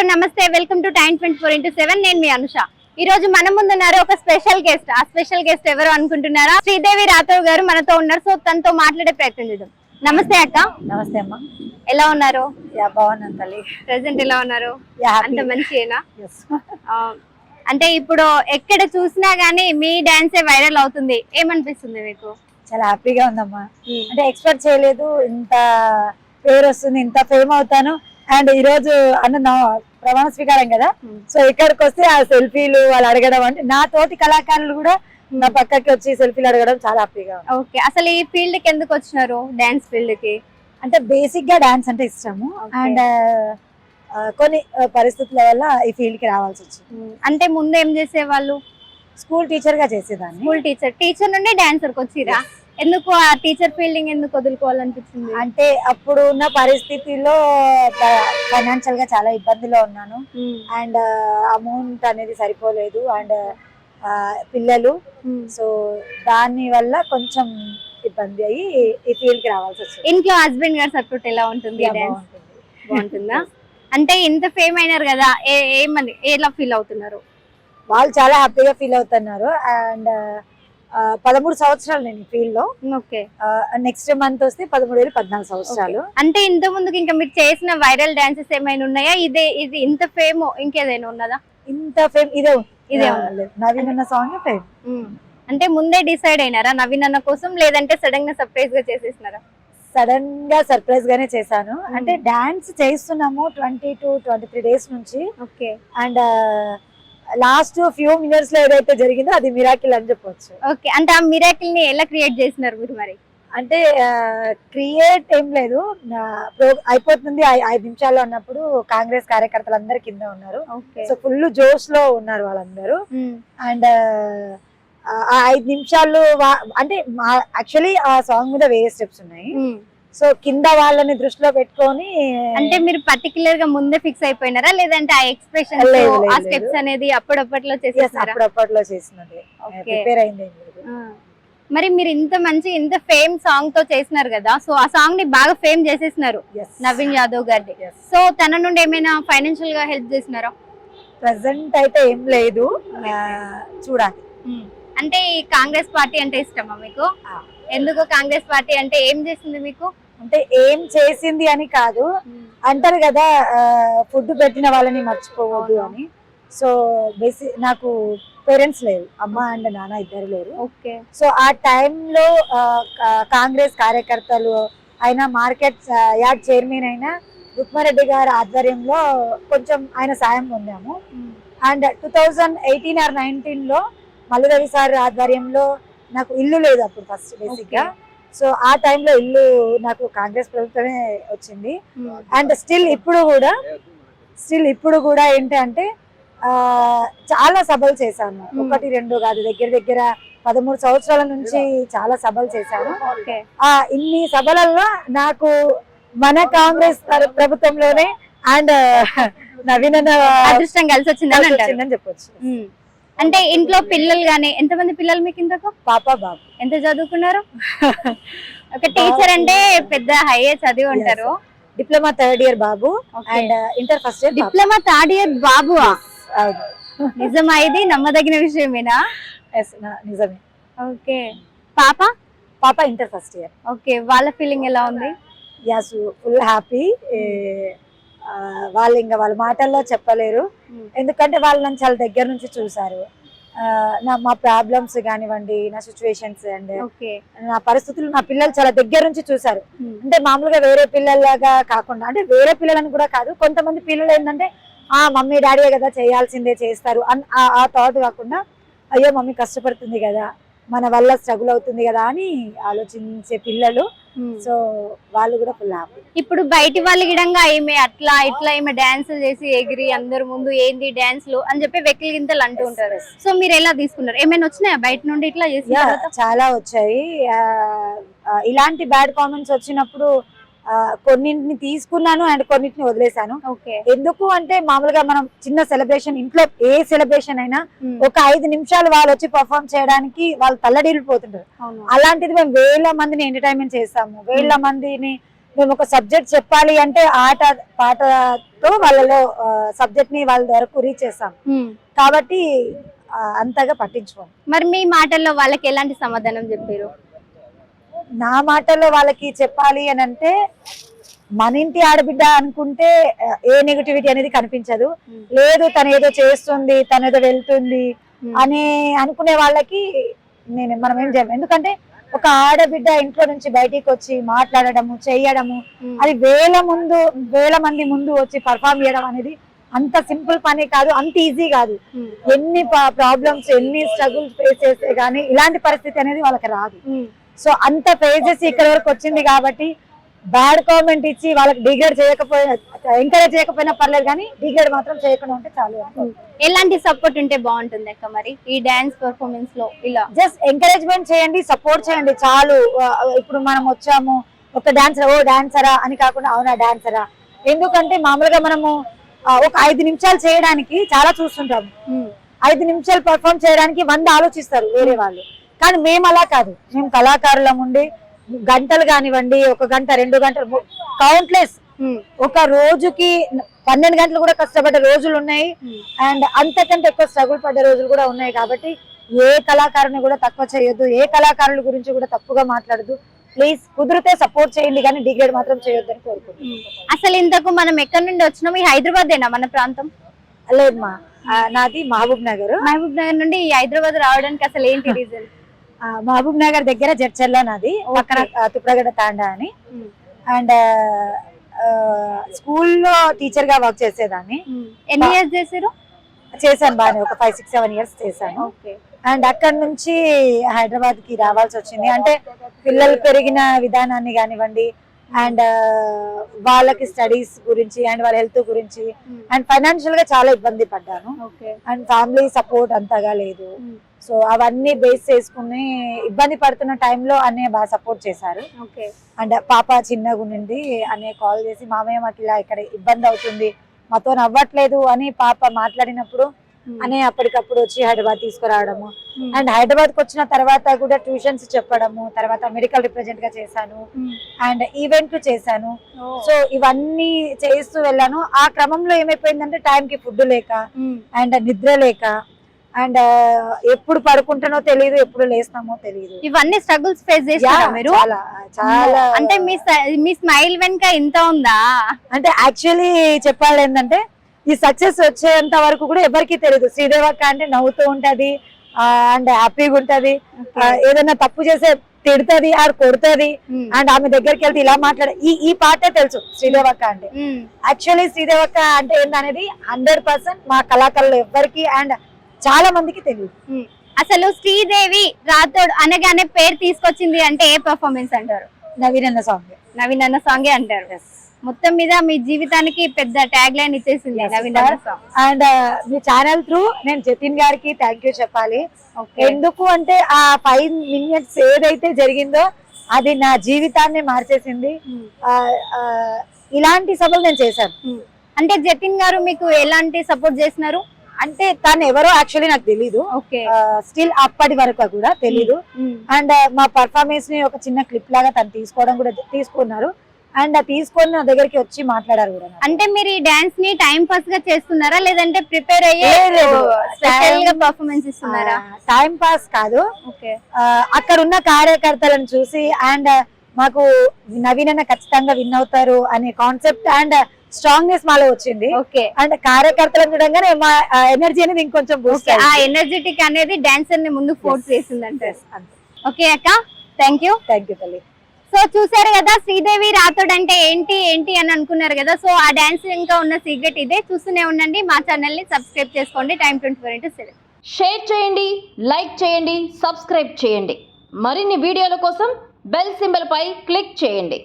Hello నమస్తే, welcome to time 24x7. నేను మీ అనుష. ఈ రోజు మన ముందున్నారు ఒక స్పెషల్ గెస్ట్. ఆ స్పెషల్ గెస్ట్ ఎవరు అనుకుంటున్నారా? శ్రీదేవి రాథోడ్ గారు మనతో ఉన్నారు. సో తనతో మాట్లాడే ప్రయత్నం చేద్దాం. నమస్తే అక్క. నమస్తే అమ్మా. ఎలా ఉన్నారు? బాగున్నాను తల్లి. ప్రెసెంట్ ఎలా ఉన్నారు? అంత మంచిగా. Yes. అంటే ఇప్పుడు ఎక్కడ చూసినా గానీ మీ డాన్సే వైరల్ అవుతుంది. ఏమనిపిస్తుంది మీకు? చాలా హ్యాపీగా ఉందమ్మా. అంటే ఎక్స్పెక్ట్ చేయలేదు ఇంత పేరు వస్తుంది, ఇంత ఫేమ్ అవుతాను. అండ్ ఈ రోజు అన్న ప్రమాణ స్వీకారం కదా, సో ఇక్కడికి వస్తే ఆ సెల్ఫీలు వాళ్ళు అడగడం, అంటే నా తోటి కళాకారులు కూడా నా పక్కకి వచ్చి సెల్ఫీలు అడగడం చాలా హ్యాపీగా. ఓకే, అసలు ఈ ఫీల్డ్ కి ఎందుకు వచ్చినారు? డాన్స్ ఫీల్డ్ కి అంటే బేసిక్ గా డాన్స్ అంటే ఇష్టము. అండ్ కొన్ని పరిస్థితుల వల్ల ఈ ఫీల్డ్ కి రావాల్సి వచ్చింది. అంటే ముందు ఏం చేసేవాళ్ళు? స్కూల్ టీచర్ గా చేసేదాన్ని. స్కూల్ టీచర్ నుండి డాన్సర్ కి వచ్చిరా? ఎందుకు ఆ టీచర్ ఫీల్డింగ్ ఎందుకు వదులుకోవాలనిపించింది? అంటే అప్పుడు ఉన్న పరిస్థితిలో ఫైనాన్షియల్ గా చాలా ఇబ్బందిలో ఉన్నాను. అండ్ అమౌంట్ అనేది సరిపోలేదు. అండ్ పిల్లలు, సో దాని వల్ల కొంచెం ఇబ్బంది అయ్యి ఈ ఫీల్డ్ కి రావాల్సి వచ్చింది. ఇంట్లో హస్బెండ్ గారు సపోర్ట్ ఎలా ఉంటుంది? బాగుంటుందా? అంటే ఇంత ఫేమ్ అయినారు కదా, ఏమని ఎలా ఫీల్ అవుతున్నారు? వాళ్ళు చాలా హ్యాపీగా ఫీల్ అవుతున్నారు. అండ్ 13 సంవత్సరాలు నేను ఫీల్డ్ లో. ఓకే, నెక్స్ట్ మంత్ వస్తే 13-14 సంవత్సరాలు. అంటే ఇంత ముందుకు ఇంకా మీరు చేసిన వైరల్ డాన్సెస్ ఏమైనా ఉన్నాయా? ఇది ఇంత ఫేమ్ ఇంకేదైనా ఉన్నదా? ఇంత ఫేమ్ ఇదే నవీన్ అన్న సాంగ్ ఫేమ్. అంటే ముందే డిసైడ్ అయినారా నవీన్ అన్న కోసం, లేదంటే సడన్ గా సర్ప్రైజ్ గా చేసేసినారా? సడన్ గా సర్ప్రైజ్ గానే చేశాను. అంటే డాన్స్ చేస్తున్నాము 20-23 డేస్ నుంచి. Okay. And last few minutes లో ఏదైతే జరిగిందో అది మిరాకిల్ అని చెప్పొచ్చు. ఓకే, అంటే ఆ మిరాకిల్ ని ఎలా క్రియేట్ చేసినారు మీరు మరి? అంటే క్రియేట్ ఏం లేదు, అయిపోతుంది 5 నిమిషాలు అన్నప్పుడు కాంగ్రెస్ కార్యకర్తలు అందరు కింద ఉన్నారు. సో ఫుల్ జోష్ లో ఉన్నారు వాళ్ళందరూ. అండ్ ఆ 5 నిమిషాలు అంటే యాక్చువల్లీ ఆ సాంగ్ మీద వేరే స్టెప్స్ ఉన్నాయి. సో కింద వాళ్ళని దృష్టిలో పెట్టుకొని, అంటే మీరు పర్టికులర్ గా ముందే ఫిక్స్ అయిపోయినారా, లేదంటే ఆ ఎక్స్ప్రెషన్ ఆ స్టెప్స్ అనేది అప్పుడప్పట్లో చేసేసారా? అప్పుడప్పట్లో చేసినది, ప్రిపేర్ అయింది. మరి మీరు ఇంత ఫేమ్ సాంగ్ తో చేసినారు కదా, సో ఆ సాంగ్ ని బాగా ఫేమ్ చేసేసినారు నవీన్ యాదవ్ గారి. సో తన నుండి ఏమైనా ఫైనాన్షియల్ గా హెల్ప్ చేసినారా? ప్రెసెంట్ అయితే ఏం లేదు, చూడాలి. అంటే ఈ కాంగ్రెస్ పార్టీ అంటే ఇష్టమా మీకు? ఎందుకు కాంగ్రెస్ పార్టీ అంటే ఏం చేసింది మీకు? అంటే ఏం చేసింది అని కాదు, అంటారు కదా ఫుడ్ పెట్టిన వాళ్ళని మర్చిపోవద్దు అని. సో బేసిక్ నాకు పేరెంట్స్ లేరు, అమ్మ అండ్ నాన్న ఇద్దరు లేరు. ఓకే. సో ఆ టైంలో కాంగ్రెస్ కార్యకర్తలు అయినా, మార్కెట్ యార్డ్ చైర్మన్ అయినా రుక్మారెడ్డి గారి ఆధ్వర్యంలో కొంచెం ఆయన సాయం పొందాము. అండ్ 2018 or 19 లో మల్లురవి సార్ ఆధ్వర్యంలో నాకు ఇల్లు లేదు అప్పుడు ఫస్ట్ బేసిక్ గా. సో ఆ టైంలో ఇల్లు నాకు కాంగ్రెస్ ప్రభుత్వమే వచ్చింది. అండ్ స్టిల్ ఇప్పుడు కూడా ఏంటంటే చాలా సభలు చేశాను, 1-2 కాదు, దగ్గర 13 సంవత్సరాల నుంచి చాలా సభలు చేశాను. ఇన్ని సభలలో నాకు మన కాంగ్రెస్ ప్రభుత్వంలోనే అండ్ నవీన్ అదృష్టం కలిసి వచ్చిందని చెప్పొచ్చు. అంటే ఇంట్లో పిల్లలు గానీ, ఎంతమంది పిల్లలు మీకు? ఇంతకు పాప బాబు. ఎంత చదువుకున్నారు? ఒక టీచర్ అంటే పెద్ద హైయే చదివి ఉంటారు. డిప్లొమా 3rd year బాబు and inter first year. Diploma 3rd year బాబు? నిజమా? ఇది నమ్మదగిన విషయమేనా? నిజమే. ఓకే. పాప ఇంటర్ ఫస్ట్ ఇయర్. ఓకే, వాళ్ళ ఫీలింగ్ ఎలా ఉంది? Yes full happy. వాళ్ళు ఇంకా వాళ్ళ మాటల్లో చెప్పలేరు, ఎందుకంటే వాళ్ళు నన్ను చాలా దగ్గర నుంచి చూసారు. మా ప్రాబ్లమ్స్ కానివ్వండి, నా సిచ్యువేషన్స్ అండ్ నా పరిస్థితులు నా పిల్లలు చాలా దగ్గర నుంచి చూసారు. అంటే మామూలుగా వేరే పిల్లల్లాగా కాకుండా, అంటే వేరే పిల్లలని కూడా కాదు, కొంతమంది పిల్లలు ఏంటంటే మమ్మీ డాడీ కదా చేయాల్సిందే చేస్తారు అని ఆ థాట్ కాకుండా, అయ్యో మమ్మీ కష్టపడుతుంది కదా, మన వల్ల స్ట్రగుల్ అవుతుంది కదా అని ఆలోచించే పిల్లలు. సో వాళ్ళు కూడా ఫుల్ హ్యాపీ. ఇప్పుడు బయటి వాళ్ళ గిడంగా ఈమె అట్లా ఇట్లా ఈమె డాన్స్ చేసి ఎగిరి అందరి ముందు ఏంది డాన్స్లు అని చెప్పి వెకిలి గింతలు అంటూ ఉంటారు. సో మీరు ఎలా తీసుకున్నారు? ఏమైనా వచ్చినాయా బయట నుండి ఇట్లా చేసి? చాలా వచ్చాయి. ఇలాంటి బ్యాడ్ కామెంట్స్ వచ్చినప్పుడు కొన్నింటిని తీసుకున్నాను అండ్ కొన్నింటిని వదిలేశాను. ఎందుకు అంటే మామూలుగా మనం చిన్న సెలబ్రేషన్, ఇంట్లో ఏ సెలబ్రేషన్ అయినా ఒక 5 నిమిషాలు వాళ్ళు వచ్చి పర్ఫార్మ్ చేయడానికి వాళ్ళు తల్లడిల్లిపోతుంటారు. అలాంటిది మేము వేల మందిని ఎంటర్టైన్మెంట్ చేస్తాము, వేల మందిని మేము ఒక సబ్జెక్ట్ చెప్పాలి అంటే ఆట పాటతో వాళ్ళలో సబ్జెక్ట్ ని వాళ్ళ వరకు రీచ్ చేస్తాం కాబట్టి అంతగా పట్టించుకోండి. మరి మీ మాటల్లో వాళ్ళకి ఎలాంటి సమాధానం చెప్పారు? నా మాటల్లో వాళ్ళకి చెప్పాలి అని అంటే, మన ఇంటి ఆడబిడ్డ అనుకుంటే ఏ నెగటివిటీ అనేది కనిపించదు. లేదు తను ఏదో చేస్తుంది, తను ఏదో వెళ్తుంది అని అనుకునే వాళ్ళకి మనం ఏం చేయాలి. ఎందుకంటే ఒక ఆడబిడ్డ ఇంట్లో నుంచి బయటికి వచ్చి మాట్లాడడము, చెయ్యడము, అది వేల మంది ముందు వచ్చి పర్ఫామ్ చేయడం అనేది అంత సింపుల్ పని కాదు, అంత ఈజీ కాదు. ఎన్ని ప్రాబ్లమ్స్, ఎన్ని స్ట్రగుల్స్ ఫేస్ చేస్తే గానీ ఇలాంటి పరిస్థితి అనేది వాళ్ళకి రాదు. సో అంత ఫేస్ చేసి ఇక్కడ వరకు వచ్చింది కాబట్టి బ్యాడ్ కామెంట్ ఇచ్చి వాళ్ళకి డిగ్రేడ్ చేయకపోయినా, ఎంకరేజ్ చేయకపోయినా పర్లేదు, కానీ డిగ్రేడ్ మాత్రం చేయకుండా ఉంటే చాలు. ఎలాంటి సపోర్ట్ ఉంటే బాగుంటుంది అక్క మరి ఈ డాన్స్ పర్ఫార్మెన్స్ లో? ఇలా జస్ట్ ఎంకరేజ్మెంట్ చేయండి, సపోర్ట్ చేయండి చాలు. ఇప్పుడు మనం వచ్చాము ఒక డాన్సర్, ఓ డాన్సరా అని కాకుండా అవునా డాన్సరా. ఎందుకంటే మామూలుగా మనము ఒక 5 నిమిషాలు చేయడానికి చాలా చూస్తుంటాము. 5 నిమిషాలు పర్ఫామ్ చేయడానికి 100 ఆలోచిస్తారు వేరే వాళ్ళు. కానీ మేము అలా కాదు. మేము కళాకారులం ఉండి గంటలు కానివ్వండి, 1 గంట 2 గంటలు కౌంట్లెస్, ఒక రోజుకి 12 గంటలు కూడా కష్టపడ్డ రోజులు ఉన్నాయి. అండ్ అంతకంటే ఎక్కువ స్ట్రగుల్ పడ్డ రోజులు కూడా ఉన్నాయి. కాబట్టి ఏ కళాకారుని కూడా తక్కువ చేయొద్దు, ఏ కళాకారుల గురించి కూడా తప్పుగా మాట్లాడద్దు. ప్లీజ్ కుదిరితే సపోర్ట్ చేయండి, కానీ డిగ్రేడ్ మాత్రం చేయొద్దని కోరుకుంటున్నాను. అసలు ఇంతకు మనం ఎక్కడి నుండి వచ్చినాం? ఈ హైదరాబాద్ ఏనా మన ప్రాంతం? లేదమ్మా, నాది మహబూబ్ నగర్. మహబూబ్ నగర్ నుండి హైదరాబాద్ రావడానికి అసలు ఏంటి రీజన్? మహబూబ్ నగర్ దగ్గర జడ్చర్ల, నాది పక్కన తుప్రగడ తాండా అని. అండ్ స్కూల్లో టీచర్ గా వర్క్ చేసేదాన్ని. ఎన్ని ఇయర్స్ చేశారు? చేశాను బాగానే, ఒక 5-6-7 ఇయర్స్ చేశాను. అండ్ అక్కడ నుంచి హైదరాబాద్ కి రావాల్సి వచ్చింది. అంటే పిల్లలు పెరిగిన విధానాన్ని కానివ్వండి, అండ్ వాళ్ళకి స్టడీస్ గురించి అండ్ వాళ్ళ హెల్త్ గురించి అండ్ ఫైనాన్షియల్ గా చాలా ఇబ్బంది పడ్డాను. అండ్ ఫ్యామిలీ సపోర్ట్ అంతగా లేదు. సో అవన్నీ బేస్ చేసుకుని ఇబ్బంది పడుతున్న టైంలో అన్నయ్య బాగా సపోర్ట్ చేశారు. అండ్ పాప చిన్నగా ఉండింది, అన్నయ్య కాల్ చేసి మామయ్య మాకు ఇలా ఇక్కడ ఇబ్బంది అవుతుంది, మాతో అవ్వట్లేదు అని పాప మాట్లాడినప్పుడు అన్నయ్య అప్పటికప్పుడు వచ్చి హైదరాబాద్ తీసుకురావడము. అండ్ హైదరాబాద్ కి వచ్చిన తర్వాత కూడా ట్యూషన్స్ చెప్పడము, తర్వాత మెడికల్ రిప్రజెంట్ గా చేశాను అండ్ ఈవెంట్లు చేశాను. సో ఇవన్నీ చేస్తూ వెళ్ళాను. ఆ క్రమంలో ఏమైపోయిందంటే టైం కి ఫుడ్ లేక అండ్ నిద్ర లేక అండ్ ఎప్పుడు పడుకుంటానో తెలియదు, ఎప్పుడు లేస్తామో తెలియదు. ఇవన్నీ స్ట్రగుల్స్ ఫేస్ చేశారా మీరు? చాలా. అంటే మీ స్మైల్ వెనుక ఎంత ఉందా? అంటే యాక్చువల్లీ చెప్పాలి ఏంటంటే ఈ సక్సెస్ వచ్చేంత వరకు కూడా ఎవరికి తెలియదు. శ్రీదేవక్క అంటే నవ్వుతూ ఉంటది అండ్ హ్యాపీగా ఉంటది, ఏదైనా తప్పు చేసే తిడుతుంది ఆడు కొడుతుంది అండ్ ఆమె దగ్గరికి వెళ్తే ఇలా మాట్లాడే ఈ పాటే తెలుసు శ్రీదేవక్క అంటే. యాక్చువల్లీ శ్రీదేవక్క అంటే ఏంటనేది 100% మా కళాకారులు ఎవ్వరికి అండ్ చాలా మందికి తెలియదు. అసలు శ్రీదేవి రాథోడ్ అనగానే పేరు తీసుకొచ్చింది అంటే ఏ పర్ఫార్మెన్స్ అంటారు? నవీన్ అన్న సాంగ్. నవీన్ అన్న సాంగే అంటారు. మొత్తం మీద మీ జీవితానికి పెద్ద ట్యాగ్ లైన్ ఇచ్చేసింది నవీన్ అన్న song. And me channel through నేను జతిన్ గారికి థ్యాంక్ యూ చెప్పాలి. ఎందుకు అంటే ఆ 5 minutes ఏదైతే జరిగిందో అది నా జీవితాన్ని మార్చేసింది. ఇలాంటి సభలు నేను చేశాను. అంటే జతిన్ గారు మీకు ఎలాంటి సపోర్ట్ చేసినారు? అంటే తను ఎవరో యాక్చువల్లీ నాకు తెలీదు, స్టిల్ అప్పటి వరకు కూడా తెలీదు. అండ్ మా పర్ఫార్మెన్స్ ని ఒక చిన్న క్లిప్ లాగా తను తీసుకోవడం కూడా తీసుకున్నారు. అండ్ తీసుకొని నా దగ్గరికి వచ్చి మాట్లాడారు కూడా. అంటే మీరు ఈ డాన్స్ ని టైం పాస్ గా చేస్తున్నారా లేదంటే ప్రిపేర్ అయ్యే స్పెషల్ గా పర్ఫార్మెన్స్ ఇస్తున్నారా? టైం పాస్ కాదు, అక్కడ ఉన్న కార్యకర్తలను చూసి అండ్ మాకు నవీన్ అన్న ఖచ్చితంగా విన్ అవుతారు అనే కాన్సెప్ట్ అండ్ స్ట్రాంగ్నెస్ మాలో వచ్చింది. అండ్ కార్యకర్తలను చూడంగానే మా ఎనర్జీ అనేది ఇంకొంచెం బూస్ట్. ఆ ఎనర్జెటిక్ అనేది డాన్సర్ ని ముందు ఫోర్స్ చేసింది అంటే. ఓకే అక్క, థ్యాంక్ యూ తల్లి. సో చూసారు కదా శ్రీదేవి రాథోడ్ అంటే ఏంటి అని అనుకున్నారు కదా. సో ఆ డాన్స్ ఇంకా ఉన్న సీక్రెట్ ఇదే. చూస్తూనే ఉండండి, మా ఛానల్ ని సబ్స్క్రైబ్ చేసుకోండి. టైమ్ 24/7 షేర్ చేయండి, లైక్ చేయండి, సబ్స్క్రైబ్ చేయండి. మరిన్ని వీడియోల కోసం బెల్ సింబల్ పై క్లిక్ చేయండి.